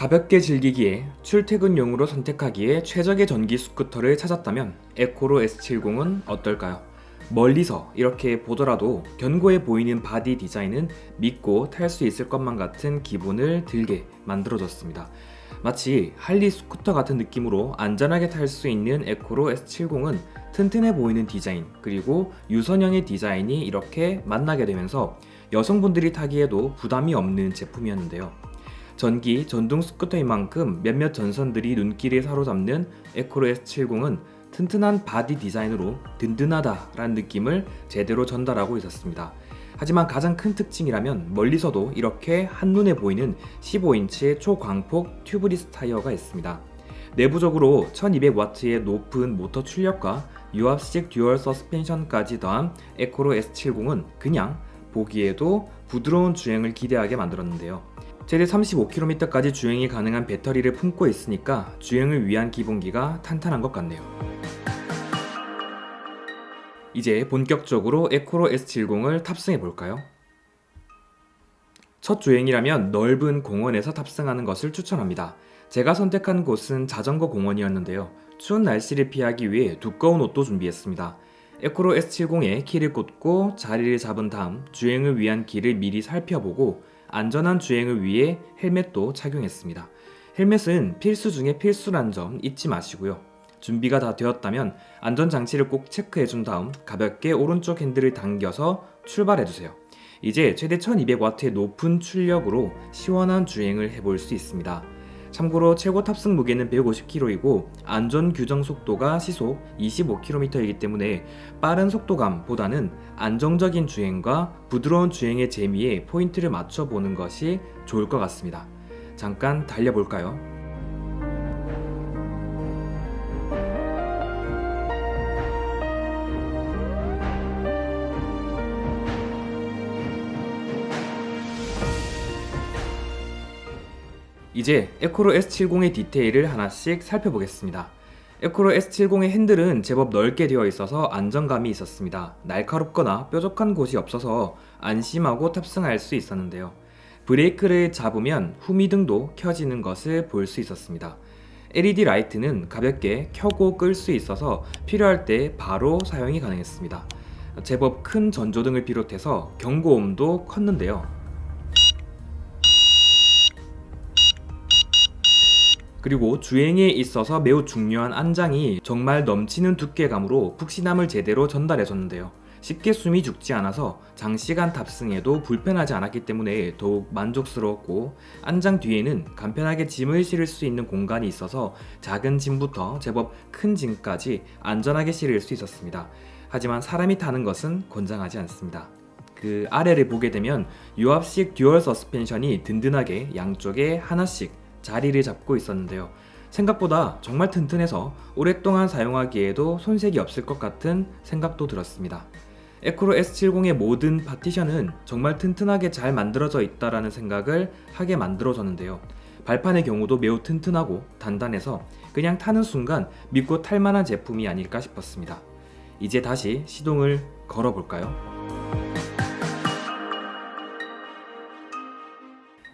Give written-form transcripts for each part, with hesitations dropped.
가볍게 즐기기에 출퇴근용으로 선택하기에 최적의 전기 스쿠터를 찾았다면 에코로 S70은 어떨까요? 멀리서 이렇게 보더라도 견고해 보이는 바디 디자인은 믿고 탈 수 있을 것만 같은 기분을 들게 만들어졌습니다. 마치 할리 스쿠터 같은 느낌으로 안전하게 탈 수 있는 에코로 S70은 튼튼해 보이는 디자인 그리고 유선형의 디자인이 이렇게 만나게 되면서 여성분들이 타기에도 부담이 없는 제품이었는데요. 전기, 전동 스쿠터인 만큼 몇몇 전선들이 눈길을 사로잡는 에코로 S70은 튼튼한 바디 디자인으로 든든하다라는 느낌을 제대로 전달하고 있었습니다. 하지만 가장 큰 특징이라면 멀리서도 이렇게 한눈에 보이는 15인치의 초광폭 튜브리스 타이어가 있습니다. 내부적으로 1200W의 높은 모터 출력과 유압식 듀얼 서스펜션까지 더한 에코로 S70은 그냥 보기에도 부드러운 주행을 기대하게 만들었는데요. 최대 35km까지 주행이 가능한 배터리를 품고 있으니까 주행을 위한 기본기가 탄탄한 것 같네요. 이제 본격적으로 에코로 S70을 탑승해 볼까요? 첫 주행이라면 넓은 공원에서 탑승하는 것을 추천합니다. 제가 선택한 곳은 자전거 공원이었는데요. 추운 날씨를 피하기 위해 두꺼운 옷도 준비했습니다. 에코로 S70에 키를 꽂고 자리를 잡은 다음 주행을 위한 길을 미리 살펴보고 안전한 주행을 위해 헬멧도 착용했습니다. 헬멧은 필수 중에 필수란 점 잊지 마시고요. 준비가 다 되었다면 안전장치를 꼭 체크해준 다음 가볍게 오른쪽 핸들을 당겨서 출발해주세요. 이제 최대 1200W의 높은 출력으로 시원한 주행을 해볼 수 있습니다. 참고로 최고 탑승 무게는 150kg이고 안전 규정 속도가 시속 25km이기 때문에 빠른 속도감보다는 안정적인 주행과 부드러운 주행의 재미에 포인트를 맞춰보는 것이 좋을 것 같습니다. 잠깐 달려볼까요? 이제 에코로 S70의 디테일을 하나씩 살펴보겠습니다. 에코로 S70의 핸들은 제법 넓게 되어 있어서 안정감이 있었습니다. 날카롭거나 뾰족한 곳이 없어서 안심하고 탑승할 수 있었는데요. 브레이크를 잡으면 후미등도 켜지는 것을 볼 수 있었습니다. LED 라이트는 가볍게 켜고 끌 수 있어서 필요할 때 바로 사용이 가능했습니다. 제법 큰 전조등을 비롯해서 경고음도 컸는데요. 그리고 주행에 있어서 매우 중요한 안장이 정말 넘치는 두께감으로 푹신함을 제대로 전달해줬는데요. 쉽게 숨이 죽지 않아서 장시간 탑승해도 불편하지 않았기 때문에 더욱 만족스러웠고, 안장 뒤에는 간편하게 짐을 실을 수 있는 공간이 있어서 작은 짐부터 제법 큰 짐까지 안전하게 실을 수 있었습니다. 하지만 사람이 타는 것은 권장하지 않습니다. 그 아래를 보게 되면 유압식 듀얼 서스펜션이 든든하게 양쪽에 하나씩 자리를 잡고 있었는데요. 생각보다 정말 튼튼해서 오랫동안 사용하기에도 손색이 없을 것 같은 생각도 들었습니다. 에코로 S70의 모든 파티션은 정말 튼튼하게 잘 만들어져 있다라는 생각을 하게 만들어졌는데요. 발판의 경우도 매우 튼튼하고 단단해서 그냥 타는 순간 믿고 탈만한 제품이 아닐까 싶었습니다. 이제 다시 시동을 걸어볼까요?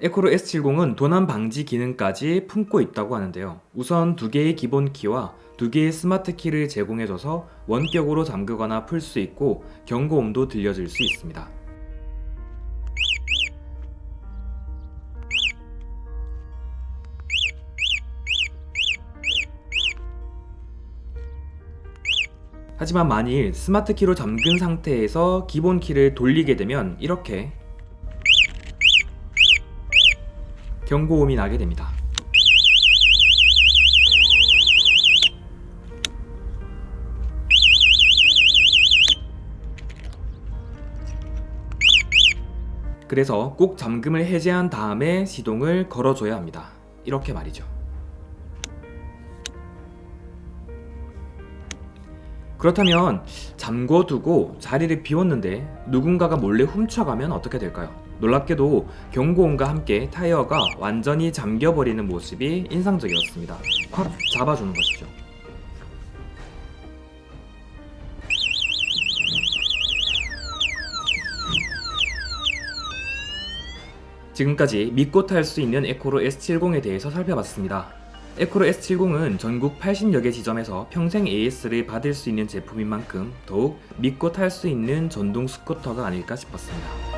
에코로 S70은 도난 방지 기능까지 품고 있다고 하는데요. 우선 2개의 기본 키와 2개의 스마트 키를 제공해줘서 원격으로 잠그거나 풀 수 있고 경고음도 들려줄 수 있습니다. 하지만 만일 스마트 키로 잠근 상태에서 기본 키를 돌리게 되면 이렇게 경고음이 나게 됩니다. 그래서 꼭 잠금을 해제한 다음에 시동을 걸어줘야 합니다. 이렇게 말이죠. 그렇다면 잠궈두고 자리를 비웠는데 누군가가 몰래 훔쳐가면 어떻게 될까요? 놀랍게도 경고음과 함께 타이어가 완전히 잠겨버리는 모습이 인상적이었습니다. 콱 잡아주는 것이죠. 지금까지 믿고 탈 수 있는 에코로 S70에 대해서 살펴봤습니다. 에코로 S70은 전국 80여 개 지점에서 평생 AS를 받을 수 있는 제품인 만큼 더욱 믿고 탈 수 있는 전동 스쿠터가 아닐까 싶었습니다.